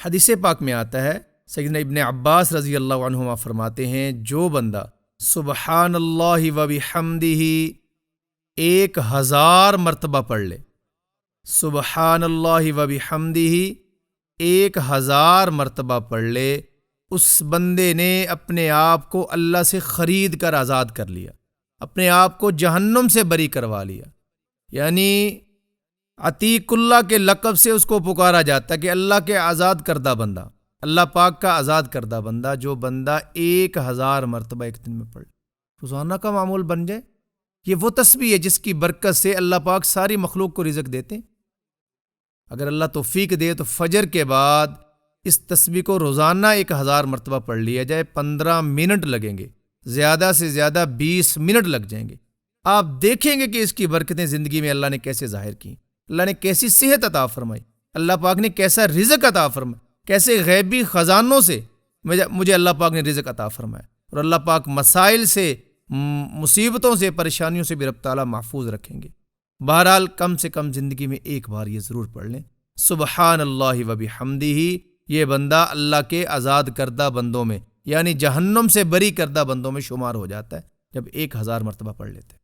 حدیث پاک میں آتا ہے، سیدنا ابن عباس رضی اللہ عنہما فرماتے ہیں، جو بندہ سبحان اللہ و بحمدہ 1000 مرتبہ پڑھ لے، سبحان اللہ و بحمدہ 1000 مرتبہ پڑھ لے، اس بندے نے اپنے آپ کو اللہ سے خرید کر آزاد کر لیا، اپنے آپ کو جہنم سے بری کروا لیا۔ یعنی عتیق اللہ کے لقب سے اس کو پکارا جاتا ہے کہ اللہ کے آزاد کردہ بندہ، اللہ پاک کا آزاد کردہ بندہ، جو بندہ 1000 مرتبہ ایک دن میں پڑھ لے، روزانہ کا معمول بن جائے۔ یہ وہ تسبیح ہے جس کی برکت سے اللہ پاک ساری مخلوق کو رزق دیتے ہیں۔ اگر اللہ توفیق دے تو فجر کے بعد اس تسبیح کو روزانہ 1000 مرتبہ پڑھ لیا جائے، 15 منٹ لگیں گے، زیادہ سے زیادہ 20 منٹ لگ جائیں گے۔ آپ دیکھیں گے کہ اس کی برکتیں زندگی میں اللہ نے کیسے ظاہر کی، اللہ نے کیسی صحت عطا فرمائی، اللہ پاک نے کیسا رزق عطا فرمایا، کیسے غیبی خزانوں سے مجھے اللہ پاک نے رزق عطا فرمایا، اور اللہ پاک مسائل سے، مصیبتوں سے، پریشانیوں سے بھی رب تعالیٰ محفوظ رکھیں گے۔ بہرحال کم سے کم زندگی میں ایک بار یہ ضرور پڑھ لیں، سبحان اللہ و بحمدہ۔ یہ بندہ اللہ کے آزاد کردہ بندوں میں، یعنی جہنم سے بری کردہ بندوں میں شمار ہو جاتا ہے جب 1000 مرتبہ پڑھ لیتے ہیں۔